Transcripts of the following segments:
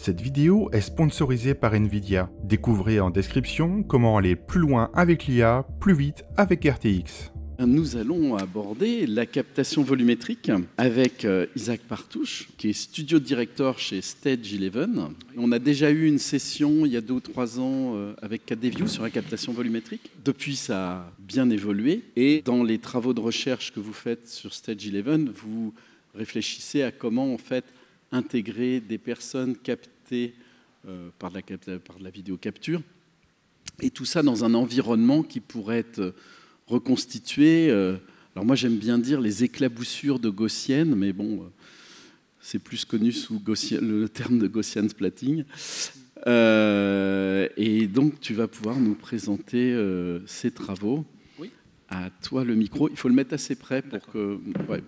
Cette vidéo est sponsorisée par Nvidia. Découvrez en description comment aller plus loin avec l'IA, plus vite avec RTX. Nous allons aborder la captation volumétrique avec Isaac Partouche, qui est studio director chez Stage 11. On a déjà eu une session il y a 2 ou 3 ans avec KDView sur la captation volumétrique. Depuis, ça a bien évolué. Et dans les travaux de recherche que vous faites sur Stage 11, vous réfléchissez à comment en fait intégrer des personnes captées par de la vidéo-capture. Et tout ça dans un environnement qui pourrait être reconstitué. Alors moi j'aime bien dire les éclaboussures de Gaussienne, mais bon, c'est plus connu sous le terme de Gaussian splatting. Et donc tu vas pouvoir nous présenter ces travaux. Oui. À toi le micro. Il faut le mettre assez près pour que... Ouais.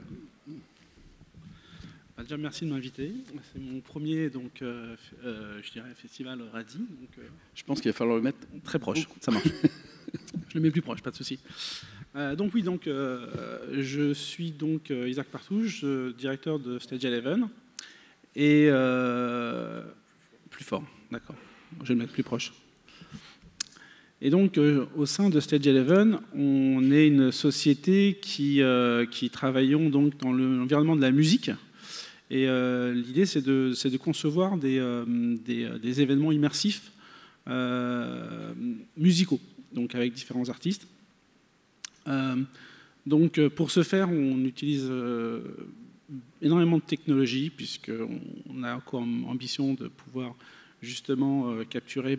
Déjà, merci de m'inviter. C'est mon premier donc, je dirais, festival RADI. Donc, je pense qu'il va falloir le mettre très proche, ça marche. Je le mets plus proche, pas de souci. Donc oui, donc, je suis donc Isaac Partouche, directeur de Stage 11. Et plus fort, d'accord. Je vais le mettre plus proche. Et donc, au sein de Stage 11, on est une société qui travaillons donc dans l'environnement de la musique. Et l'idée, c'est de concevoir des événements immersifs musicaux, donc avec différents artistes. Donc, pour ce faire, on utilise énormément de technologies, puisqu'on a comme ambition de pouvoir justement capturer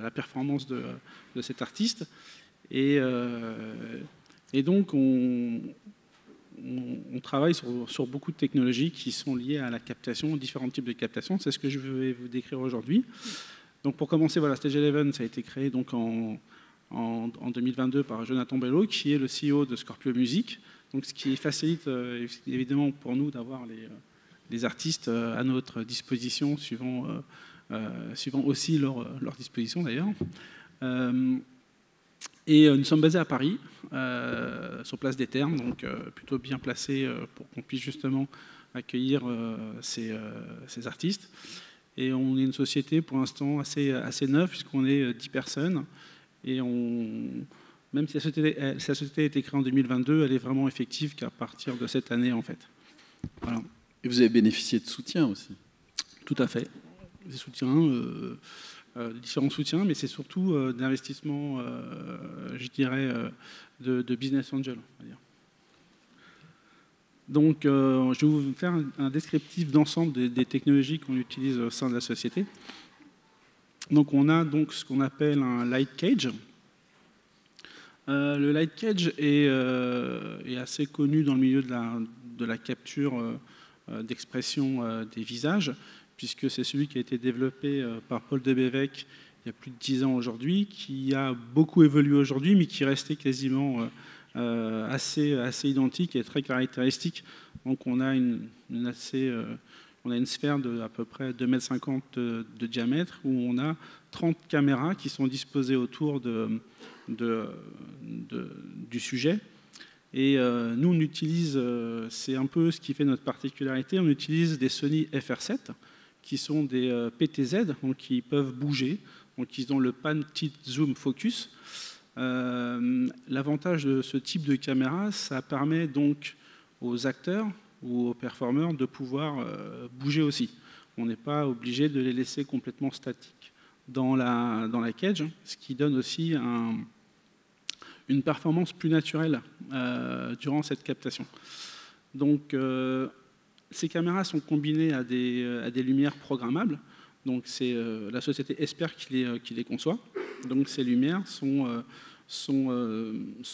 la performance de cet artiste. Et donc, on travaille sur beaucoup de technologies qui sont liées à la captation, différents types de captation. C'est ce que je vais vous décrire aujourd'hui. Donc pour commencer, voilà, Stage 11, ça a été créé donc en 2022 par Jonathan Bello, qui est le CEO de Scorpio Music. Donc ce qui facilite évidemment pour nous d'avoir les artistes à notre disposition, suivant aussi leur disposition d'ailleurs. Et nous sommes basés à Paris, sur Place des Ternes, donc plutôt bien placé pour qu'on puisse justement accueillir ces artistes. Et on est une société pour l'instant assez neuve, puisqu'on est 10 personnes. Et même si la société a été créée en 2022, elle est vraiment effective qu'à partir de cette année, en fait. Voilà. Et vous avez bénéficié de soutien aussi? Tout à fait. Des soutiens... différents soutiens, mais c'est surtout d'investissement, je dirais, de business angel. On va dire. Donc, je vais vous faire un descriptif d'ensemble des technologies qu'on utilise au sein de la société. Donc, on a donc ce qu'on appelle un light cage. Le light cage est assez connu dans le milieu de la capture d'expression des visages, puisque c'est celui qui a été développé par Paul Debevec il y a plus de 10 ans aujourd'hui, qui a beaucoup évolué aujourd'hui, mais qui restait quasiment assez identique et très caractéristique. Donc on a une sphère de à peu près 2,50 m de diamètre, où on a 30 caméras qui sont disposées autour du sujet. Et nous, on utilise, c'est un peu ce qui fait notre particularité, on utilise des Sony FR7, qui sont des PTZ, donc qui peuvent bouger, donc ils ont le pan tilt zoom focus. L'avantage de ce type de caméra, ça permet donc aux acteurs ou aux performeurs de pouvoir bouger aussi. On n'est pas obligé de les laisser complètement statiques dans la cage, ce qui donne aussi une performance plus naturelle durant cette captation. Donc, ces caméras sont combinées à des lumières programmables. Donc c'est la société Esper qui les conçoit. Donc ces lumières sont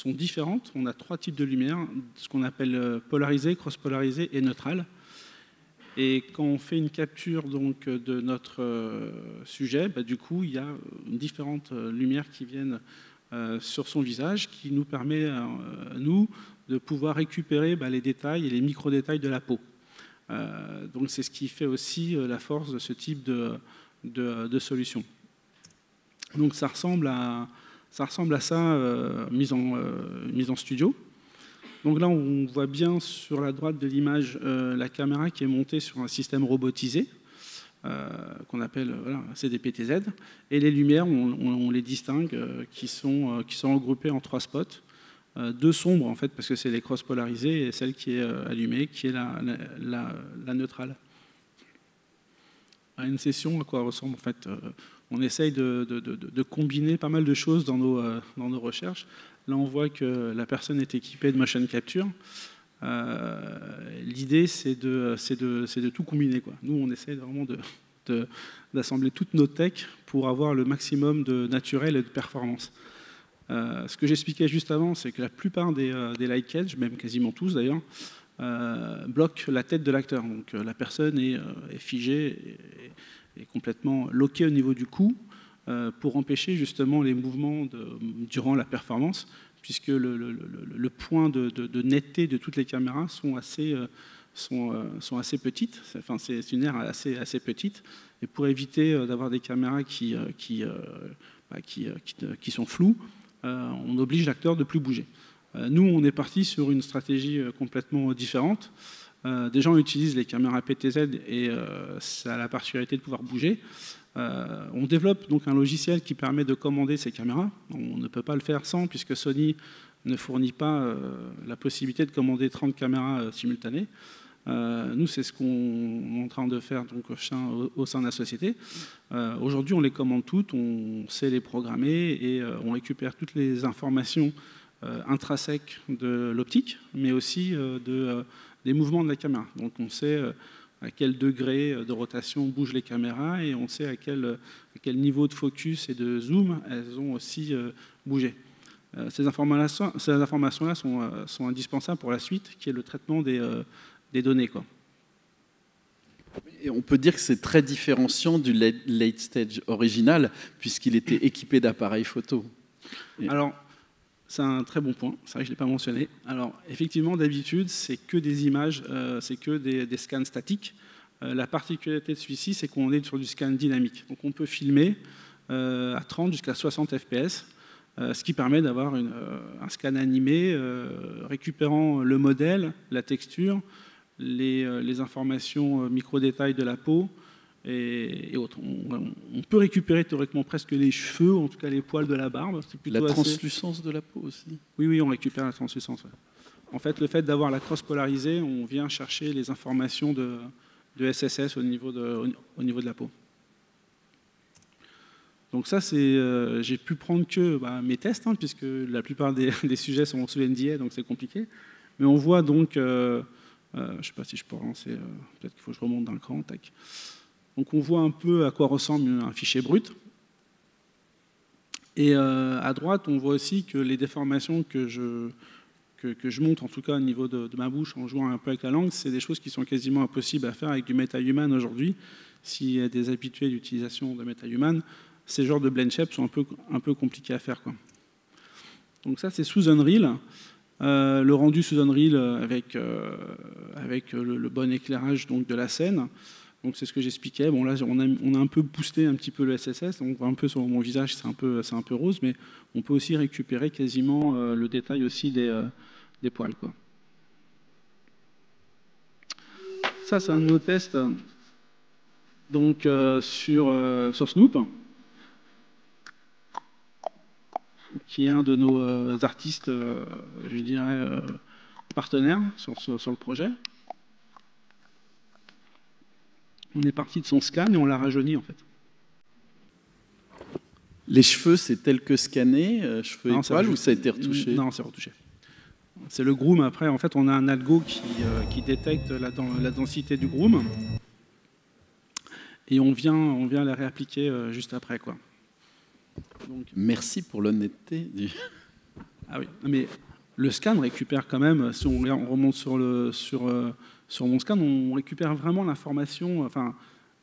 différentes. On a 3 types de lumières, ce qu'on appelle polarisée, cross-polarisée et neutrale. Et quand on fait une capture donc, de notre sujet, du coup, il y a différentes lumières qui viennent sur son visage, qui nous permet, nous, de pouvoir récupérer les détails et les micro-détails de la peau. Donc c'est ce qui fait aussi la force de ce type de solution. Donc ça ressemble à ça mise en studio. Donc là on voit bien sur la droite de l'image la caméra qui est montée sur un système robotisé. qu'on appelle voilà, CDPTZ. Et les lumières, on les distingue, qui sont regroupées en 3 spots. 2 sombres, en fait, parce que c'est les crosses polarisées, et celle qui est allumée, qui est la neutrale. À une session, à quoi ressemble en fait on essaye de combiner pas mal de choses dans nos recherches. Là, on voit que la personne est équipée de motion capture. L'idée, c'est de tout combiner, quoi. Nous, on essaie vraiment d'assembler toutes nos techs pour avoir le maximum de naturel et de performance. Ce que j'expliquais juste avant, c'est que la plupart des light edge, même quasiment tous d'ailleurs, bloquent la tête de l'acteur. Donc la personne est figée et complètement loquée au niveau du cou pour empêcher justement les mouvements durant la performance, puisque le point de netteté de toutes les caméras sont assez petites. Enfin, c'est une aire assez petite. Et pour éviter d'avoir des caméras qui sont floues, on oblige l'acteur de ne plus bouger. Nous, on est parti sur une stratégie complètement différente. Déjà, on utilise les caméras PTZ et ça a la particularité de pouvoir bouger. On développe donc un logiciel qui permet de commander ces caméras. On ne peut pas le faire sans, puisque Sony ne fournit pas la possibilité de commander 30 caméras simultanées. Nous, c'est ce qu'on est en train de faire donc, au sein de la société. Aujourd'hui, on les commande toutes, on sait les programmer et on récupère toutes les informations intrinsèques de l'optique, mais aussi des mouvements de la caméra. Donc on sait à quel degré de rotation bougent les caméras et on sait à quel niveau de focus et de zoom elles ont aussi bougé. Ces informations-là sont indispensables pour la suite, qui est le traitement des données, quoi. Et on peut dire que c'est très différenciant du late stage original, puisqu'il était équipé d'appareils photo. Alors, c'est un très bon point, c'est vrai que je ne l'ai pas mentionné. Alors, effectivement, d'habitude, c'est que des images, c'est que des scans statiques. La particularité de celui-ci, c'est qu'on est sur du scan dynamique. Donc, on peut filmer à 30 jusqu'à 60 fps, ce qui permet d'avoir un scan animé récupérant le modèle, la texture, les informations micro-détails de la peau et autres. On peut récupérer théoriquement presque les cheveux, en tout cas les poils de la barbe. La translucence de la peau aussi. Oui, on récupère la translucence. Ouais. En fait, le fait d'avoir la crosse polarisée, on vient chercher les informations de SSS au niveau de la peau. Donc ça, j'ai pu prendre que mes tests, hein, puisque la plupart des sujets sont sous NDA, donc c'est compliqué. Mais on voit donc, je ne sais pas si je peux relancer, peut-être qu'il faut que je remonte dans le cran, tac. Donc on voit un peu à quoi ressemble un fichier brut. Et à droite, on voit aussi que les déformations que je montre, en tout cas au niveau de ma bouche, en jouant un peu avec la langue, c'est des choses qui sont quasiment impossibles à faire avec du MetaHuman aujourd'hui. S'il y a des habitués d'utilisation de MetaHuman, ces genres de blend shape sont un peu compliqués à faire, quoi. Donc ça, c'est sous Unreal. Le rendu sous Unreal avec le bon éclairage donc, de la scène. Donc c'est ce que j'expliquais. Bon là, on a un peu boosté un petit peu le SSS. Donc on voit un peu sur mon visage, c'est un peu rose, mais on peut aussi récupérer quasiment le détail aussi des poils, quoi. Ça, c'est un de nos tests donc, sur Snoop, qui est un de nos artistes, je dirais, partenaires sur le projet. On est parti de son scan et on l'a rajeuni, en fait. Les cheveux, c'est tel que scanné, cheveux et poils, ou ça a été retouché? Non, c'est retouché. C'est le groom. Après, en fait, on a un algo qui détecte la densité du groom. Et on vient la réappliquer juste après, quoi. Donc, merci pour l'honnêteté. Ah oui, mais le scan récupère quand même, si on remonte sur mon scan, on récupère vraiment l'information. Enfin,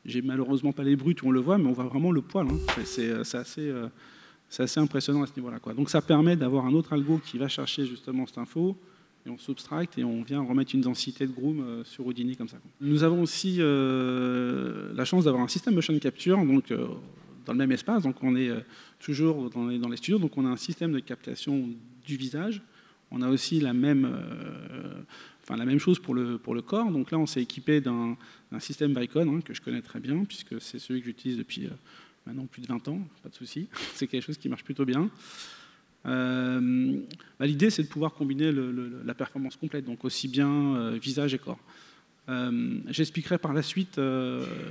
j'ai malheureusement pas les bruts où on le voit, mais on voit vraiment le poil, hein. C'est assez impressionnant à ce niveau-là, quoi. Donc ça permet d'avoir un autre algo qui va chercher justement cette info, et on substracte et on vient remettre une densité de groom sur Houdini comme ça, quoi. Nous avons aussi la chance d'avoir un système motion capture, donc dans le même espace. Donc on est toujours dans les studios, donc on a un système de captation du visage. On a aussi enfin, la même chose pour le corps. Donc là, on s'est équipé d'un système Vicon, que je connais très bien, puisque c'est celui que j'utilise depuis maintenant plus de 20 ans, pas de souci. C'est quelque chose qui marche plutôt bien. L'idée, c'est de pouvoir combiner la performance complète, donc aussi bien visage et corps. J'expliquerai par la suite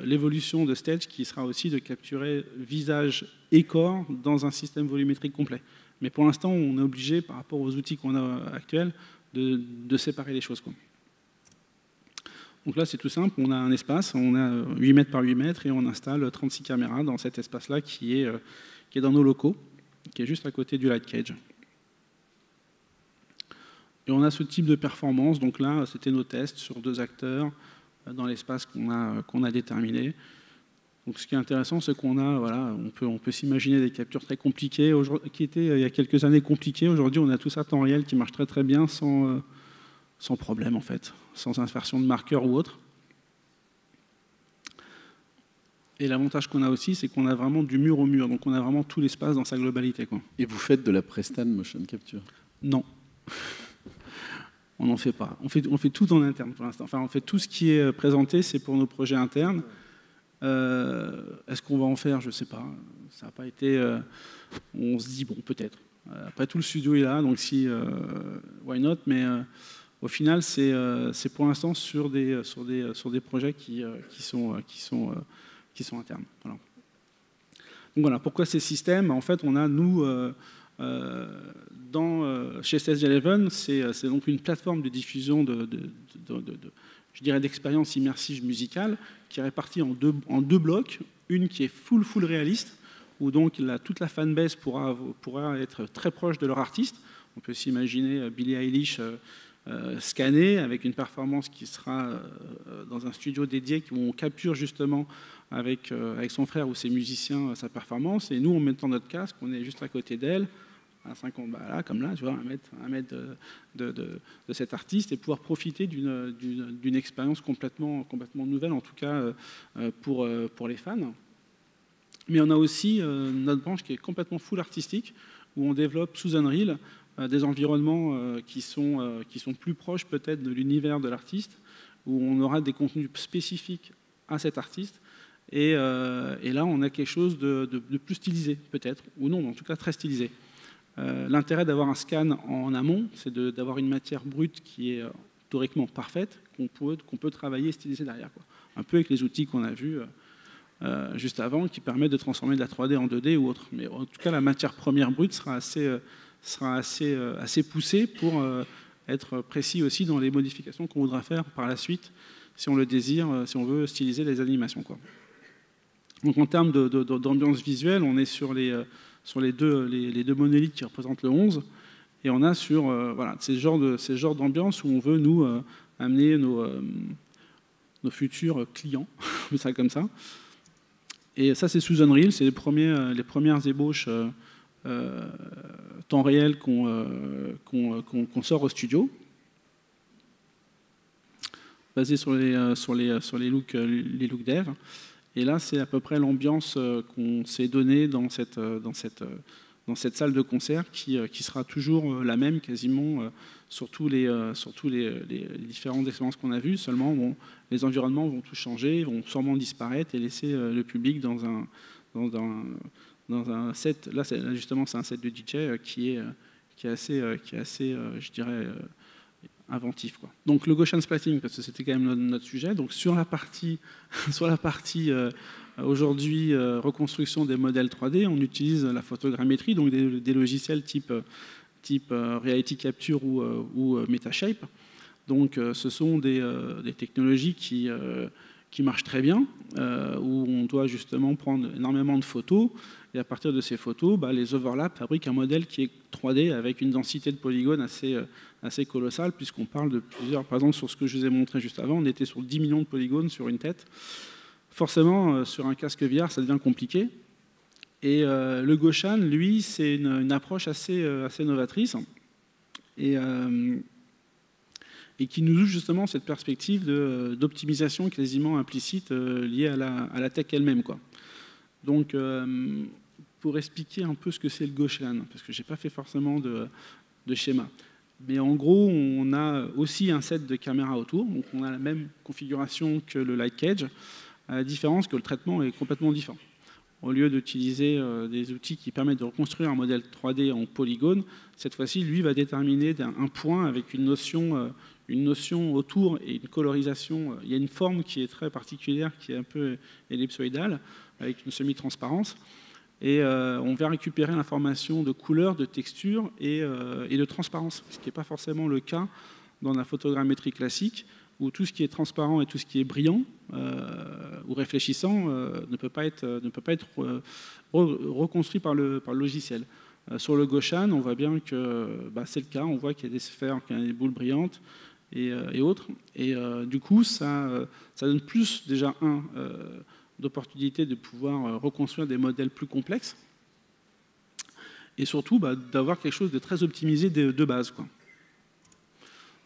l'évolution de Stage, qui sera aussi de capturer visage et corps dans un système volumétrique complet. Mais pour l'instant, on est obligé, par rapport aux outils qu'on a actuels, de séparer les choses, quoi. Donc là, c'est tout simple. On a un espace, on a 8 mètres par 8 mètres, et on installe 36 caméras dans cet espace-là qui est dans nos locaux, qui est juste à côté du Light Cage. Et on a ce type de performance. Donc là, c'était nos tests sur 2 acteurs dans l'espace qu'on a déterminé. Donc ce qui est intéressant, c'est qu'on a, voilà, on peut s'imaginer des captures très compliquées, qui étaient il y a quelques années compliquées. Aujourd'hui, on a tout ça à temps réel qui marche très très bien, sans problème en fait, sans insertion de marqueurs ou autre. Et l'avantage qu'on a aussi, c'est qu'on a vraiment du mur au mur, donc on a vraiment tout l'espace dans sa globalité, quoi. Et vous faites de la Prestan Motion Capture? Non. On n'en fait pas. On fait tout en interne pour l'instant. Enfin, on fait tout ce qui est présenté, c'est pour nos projets internes. Est-ce qu'on va en faire? Je ne sais pas. Ça n'a pas été... on se dit, bon, peut-être. Après, tout le studio est là, donc si... why not? Mais au final, c'est pour l'instant sur des projets qui sont internes. Voilà. Donc voilà, pourquoi ces systèmes? En fait, on a, nous... chez Stage 11, c'est donc une plateforme de diffusion je dirais d'expérience immersive musicale qui est répartie en deux blocs. Une qui est full réaliste, où donc toute la fanbase pourra être très proche de leur artiste. On peut s'imaginer Billie Eilish scannée avec une performance qui sera dans un studio dédié où on capture justement avec son frère ou ses musiciens sa performance. Et nous, en mettant notre casque, on est juste à côté d'elle, à 50, là, comme là, tu vois, un mètre de cet artiste, et pouvoir profiter d'une expérience complètement nouvelle, en tout cas pour les fans. Mais on a aussi notre branche qui est complètement full artistique, où on développe sous Unreal des environnements qui sont plus proches peut-être de l'univers de l'artiste, où on aura des contenus spécifiques à cet artiste. Et là, on a quelque chose de plus stylisé, peut-être, ou non, en tout cas très stylisé. L'intérêt d'avoir un scan en amont, c'est d'avoir une matière brute qui est théoriquement parfaite, qu'on peut travailler et styliser derrière, quoi. Un peu avec les outils qu'on a vus juste avant, qui permettent de transformer de la 3D en 2D ou autre. Mais en tout cas, la matière première brute sera assez poussée pour être précis aussi dans les modifications qu'on voudra faire par la suite, si on le désire, si on veut styliser les animations, quoi. Donc en termes d'ambiance visuelle, on est sur les deux monolithes qui représentent le 11, et on a sur voilà, ces genres d'ambiance où on veut nous amener nos futurs clients, on ça comme ça. Et ça, c'est sous Unreal, c'est les premières ébauches temps réel qu'on sort au studio, basé sur les looks dev. Et là, c'est à peu près l'ambiance qu'on s'est donnée dans cette salle de concert qui sera toujours la même quasiment sur tous les différentes expériences qu'on a vues. Seulement, bon, les environnements vont tous changer, vont sûrement disparaître et laisser le public dans un set. Là, justement, c'est un set de DJ qui est assez, je dirais, inventif, quoi. Donc le Gaussian splatting, parce que c'était quand même notre sujet. Donc sur la partie aujourd'hui reconstruction des modèles 3D, on utilise la photogrammétrie, donc des logiciels type Reality Capture ou Metashape. Donc ce sont des technologies qui marchent très bien, où on doit justement prendre énormément de photos, et à partir de ces photos, les overlaps fabriquent un modèle qui est 3D avec une densité de polygones assez colossale, puisqu'on parle de plusieurs, par exemple sur ce que je vous ai montré juste avant, on était sur 10 millions de polygones sur une tête. Forcément, sur un casque VR, ça devient compliqué. Et le Gaussian, lui, c'est une approche assez novatrice, et qui nous ouvre justement cette perspective d'optimisation quasiment implicite liée à la tech elle-même, quoi. Donc, pour expliquer un peu ce que c'est le Gaussian, parce que je n'ai pas fait forcément de schéma. Mais en gros, on a aussi un set de caméras autour. Donc on a la même configuration que le Light Cage, à la différence que le traitement est complètement différent. Au lieu d'utiliser des outils qui permettent de reconstruire un modèle 3D en polygone, cette fois-ci, lui va déterminer un point avec une notion autour et une colorisation. Il y a une forme qui est très particulière, qui est un peu ellipsoïdale, avec une semi-transparence. Et on va récupérer l'information de couleur, de texture et de transparence, ce qui n'est pas forcément le cas dans la photogrammétrie classique, où tout ce qui est transparent et tout ce qui est brillant ou réfléchissant ne peut pas être reconstruit par le logiciel. Sur le Goshan, on voit bien que c'est le cas, on voit qu'il y a des sphères, qu'il y a des boules brillantes et autres. Et du coup, ça donne plus déjà d'opportunités de pouvoir reconstruire des modèles plus complexes et surtout d'avoir quelque chose de très optimisé de base, quoi.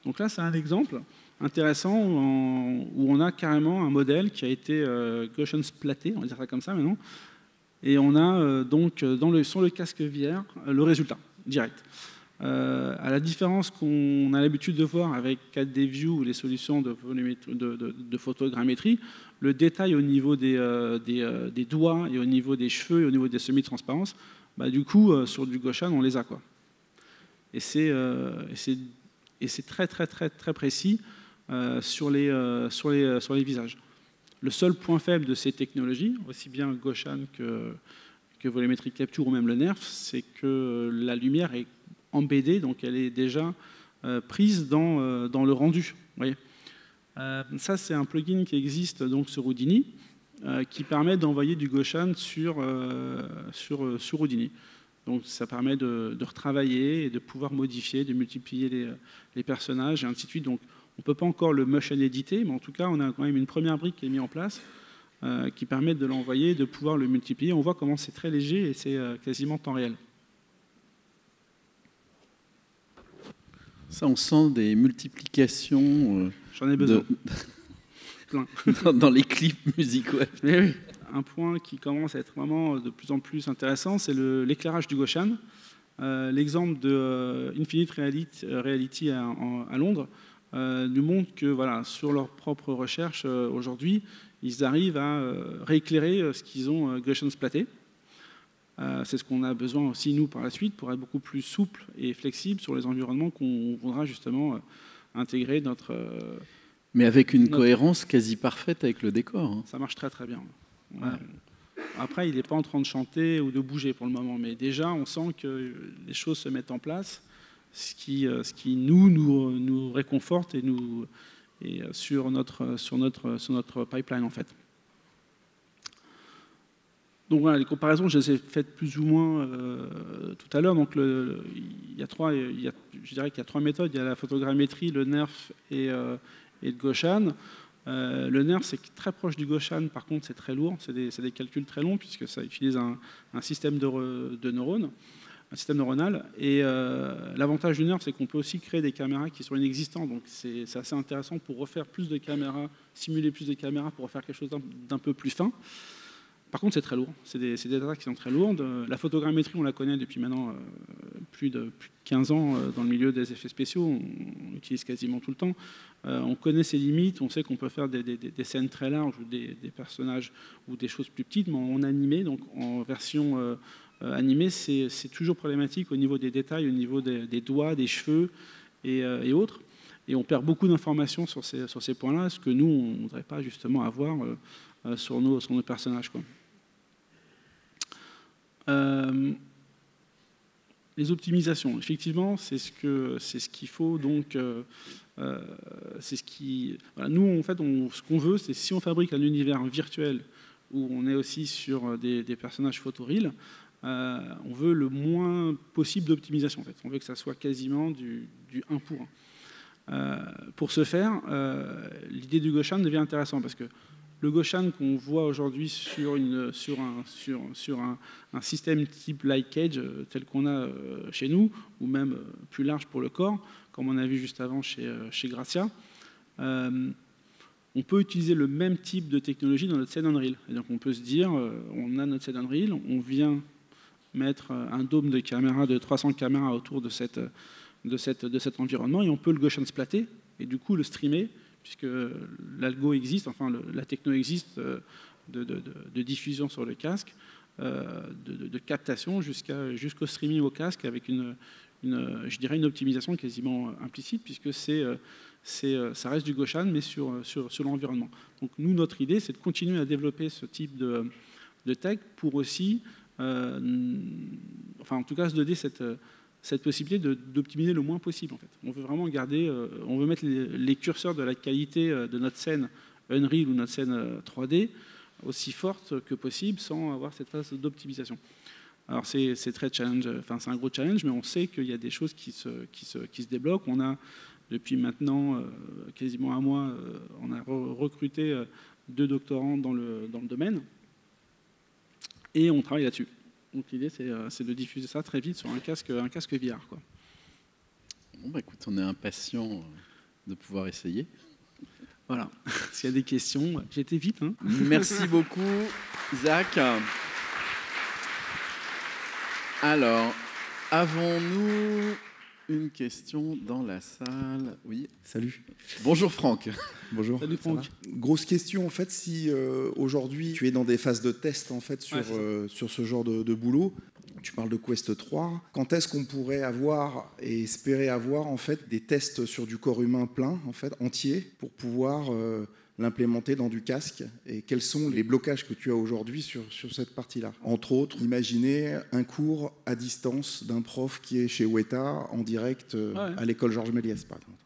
Donc là, c'est un exemple intéressant où on a carrément un modèle qui a été Gaussian splaté, on va dire ça comme ça maintenant, et on a donc sur le casque VR le résultat direct. À la différence qu'on a l'habitude de voir avec 4D View ou les solutions de photogrammétrie, le détail au niveau des doigts et au niveau des cheveux et au niveau des semi-transparences, du coup, sur du Goshan, on les a, quoi. Et c'est très, très, très, très précis sur les visages. Le seul point faible de ces technologies, aussi bien Goshan que Volumetric Capture ou même le NERF, c'est que la lumière est embeddée, donc elle est déjà prise dans le rendu. Vous voyez, ça, c'est un plugin qui existe donc sur Houdini, qui permet d'envoyer du Goshan sur Houdini. Donc ça permet de retravailler et de pouvoir modifier, de multiplier les personnages et ainsi de suite. Donc on ne peut pas encore le motion éditer, mais en tout cas on a quand même une première brique qui est mise en place qui permet de l'envoyer, de pouvoir le multiplier. On voit comment c'est très léger et c'est quasiment temps réel. Ça, on sent des multiplications J'en ai besoin. dans les clips musicaux. Oui. Un point qui commence à être vraiment de plus en plus intéressant, c'est l'éclairage du Goshan. L'exemple de Infinite Reality à Londres nous montre que sur leur propre recherche aujourd'hui, ils arrivent à rééclairer ce qu'ils ont Goshan splaté. C'est ce qu'on a besoin aussi, nous, par la suite, pour être beaucoup plus souple et flexible sur les environnements qu'on voudra justement intégrer mais avec une cohérence quasi parfaite avec le décor. Hein. Ça marche très très bien. Ouais. Après, il n'est pas en train de chanter ou de bouger pour le moment, mais déjà, on sent que les choses se mettent en place, ce qui nous réconforte et sur notre pipeline, en fait. Donc voilà, les comparaisons, je les ai faites plus ou moins tout à l'heure. Donc je dirais qu'il y a trois méthodes. Il y a la photogrammétrie, le NERF et le Goshan. Le NERF, c'est très proche du Goshan, par contre c'est très lourd, c'est des calculs très longs puisque ça utilise un système de neurones, un système neuronal. Et l'avantage du NERF, c'est qu'on peut aussi créer des caméras qui sont inexistantes, donc c'est assez intéressant pour refaire plus de caméras, simuler plus de caméras pour refaire quelque chose d'un peu plus fin. Par contre, c'est très lourd, c'est des data qui sont très lourdes. La photogrammétrie, on la connaît depuis maintenant plus de 15 ans dans le milieu des effets spéciaux, on l'utilise quasiment tout le temps. On connaît ses limites, on sait qu'on peut faire des scènes très larges ou des personnages ou des choses plus petites, mais en animé, donc en version animée, c'est toujours problématique au niveau des détails, au niveau des doigts, des cheveux et autres. Et on perd beaucoup d'informations sur ces points-là, ce que nous, on ne voudrait pas justement avoir sur nos personnages, quoi. Les optimisations, effectivement, c'est ce qu'il faut. Donc, c'est ce qui. Voilà, nous, en fait, ce qu'on veut, c'est si on fabrique un univers virtuel où on est aussi sur des personnages photoreal, on veut le moins possible d'optimisation. En fait, on veut que ça soit quasiment du 1 pour 1. Pour ce faire, l'idée du Goshan devient intéressante parce que le Goshan qu'on voit aujourd'hui sur un système type Light Cage tel qu'on a chez nous, ou même plus large pour le corps, comme on a vu juste avant chez Gracia, on peut utiliser le même type de technologie dans notre scène Unreal. Et donc on peut se dire, on a notre scène Unreal, on vient mettre un dôme de caméras, de 300 caméras autour de cette de cet environnement, et on peut le Gaussian splatter, et du coup le streamer, puisque l'algo existe, enfin la techno existe de diffusion sur le casque, de captation jusqu'au streaming au casque, avec je dirais une optimisation quasiment implicite, puisque ça reste du Gaussian, mais sur l'environnement. Donc nous, notre idée, c'est de continuer à développer ce type de tech pour aussi, en tout cas se donner cette possibilité d'optimiser le moins possible. En fait. On veut vraiment garder, on veut mettre les curseurs de la qualité de notre scène Unreal ou notre scène 3D aussi forte que possible sans avoir cette phase d'optimisation. Alors c'est très challenge, c'est un gros challenge, mais on sait qu'il y a des choses qui se débloquent. On a depuis maintenant quasiment un mois, on a recruté 2 doctorants dans le domaine et on travaille là-dessus. Donc l'idée c'est de diffuser ça très vite sur un casque VR, quoi. Bon, bah, écoute, on est impatient de pouvoir essayer. Voilà, s'il y a des questions, j'ai été vite. Hein. Merci beaucoup, Isaac. Alors, avons-nous une question dans la salle? Oui. Salut. Bonjour Franck. Bonjour. Salut Franck. Grosse question en fait, si aujourd'hui tu es dans des phases de test en fait sur ce genre de boulot, tu parles de Quest 3, quand est-ce qu'on pourrait avoir et espérer avoir en fait des tests sur du corps humain plein en fait entier pour pouvoir l'implémenter dans du casque, et quels sont les blocages que tu as aujourd'hui sur cette partie-là? Entre autres, imaginez un cours à distance d'un prof qui est chez Weta en direct à l'école Georges Méliès, par exemple.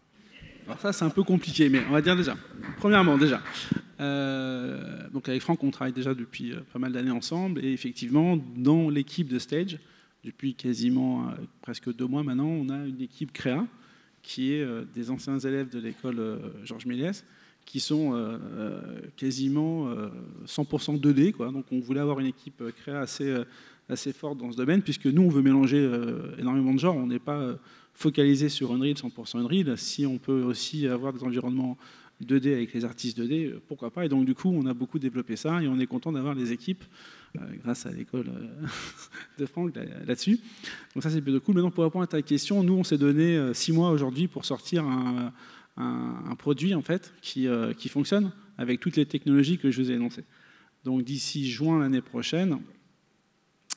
Alors ça, c'est un peu compliqué, mais on va dire déjà. Premièrement, donc avec Franck, on travaille déjà depuis pas mal d'années ensemble, et effectivement, dans l'équipe de Stage, depuis quasiment presque 2 mois maintenant, on a une équipe créa qui est des anciens élèves de l'école Georges Méliès, qui sont quasiment 100% 2D, quoi. Donc on voulait avoir une équipe créa assez forte dans ce domaine, puisque nous, on veut mélanger énormément de genres. On n'est pas focalisé sur Unreal, 100% Unreal. Si on peut aussi avoir des environnements 2D avec les artistes 2D, pourquoi pas. Et donc du coup, on a beaucoup développé ça, et on est content d'avoir les équipes, grâce à l'école de Franck, là-dessus. Donc ça, c'est plutôt cool. Maintenant, pour répondre à ta question, nous, on s'est donné 6 mois aujourd'hui pour sortir un produit en fait qui fonctionne avec toutes les technologies que je vous ai énoncées. Donc d'ici juin l'année prochaine,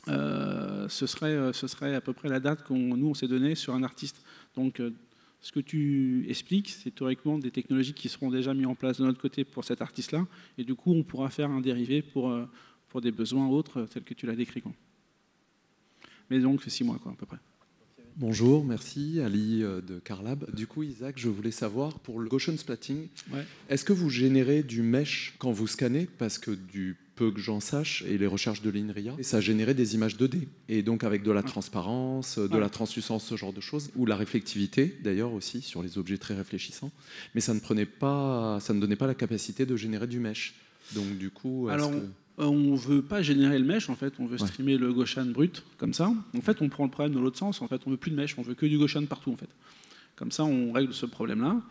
ce serait à peu près la date qu'on s'est donnée sur un artiste. Donc ce que tu expliques, c'est théoriquement des technologies qui seront déjà mises en place de notre côté pour cet artiste-là, et du coup on pourra faire un dérivé pour des besoins autres tels que tu l'as décrit, quoi. Mais donc c'est 6 mois, quoi, à peu près. Bonjour, merci, Ali de Carlab. Du coup, Isaac, je voulais savoir, pour le Gaussian splatting, est-ce que vous générez du mesh quand vous scannez? Parce que du peu que j'en sache, et les recherches de l'INRIA, ça générait des images 2D. Et donc avec de la transparence, de la translucence, ce genre de choses, ou la réflectivité, d'ailleurs aussi, sur les objets très réfléchissants. Mais ça ne donnait pas la capacité de générer du mesh. Donc du coup, on ne veut pas générer le mesh, en fait, on veut streamer le Gaussian brut, comme ça. En fait, on prend le problème de l'autre sens, en fait, on ne veut plus de mesh, on veut que du Gaussian partout, en fait. Comme ça, on règle ce problème-là.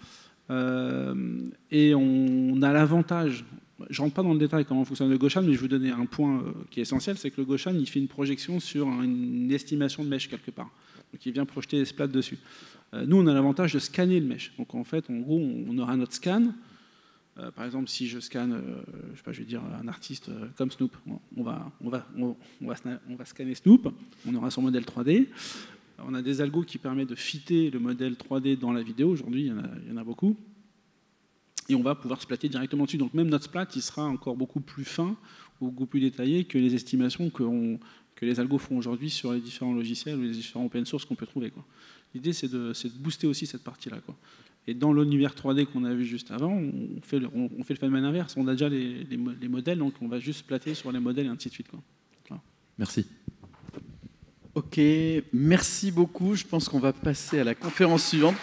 Et on a l'avantage, je ne rentre pas dans le détail comment fonctionne le Gaussian, mais je vais vous donner un point qui est essentiel, c'est que le Gaussian, il fait une projection sur une estimation de mesh quelque part. Donc il vient projeter des splats dessus. Nous, on a l'avantage de scanner le mesh. Donc en fait, en gros, on aura notre scan. Par exemple, si je scanne, je vais dire un artiste comme Snoop, on va scanner Snoop, on aura son modèle 3D. On a des algos qui permettent de fitter le modèle 3D dans la vidéo. Aujourd'hui, il y en a beaucoup. Et on va pouvoir splatter directement dessus. Donc même notre splat, il sera encore beaucoup plus fin ou beaucoup plus détaillé que les estimations que les algos font aujourd'hui sur les différents logiciels ou les différents open source qu'on peut trouver, quoi. L'idée, c'est de booster aussi cette partie-là, quoi. Et dans l'univers 3D qu'on a vu juste avant, on fait le phénomène inverse. On a déjà les modèles, donc on va juste splatter sur les modèles et ainsi de suite, quoi. Voilà. Merci. Ok, merci beaucoup. Je pense qu'on va passer à la conférence suivante.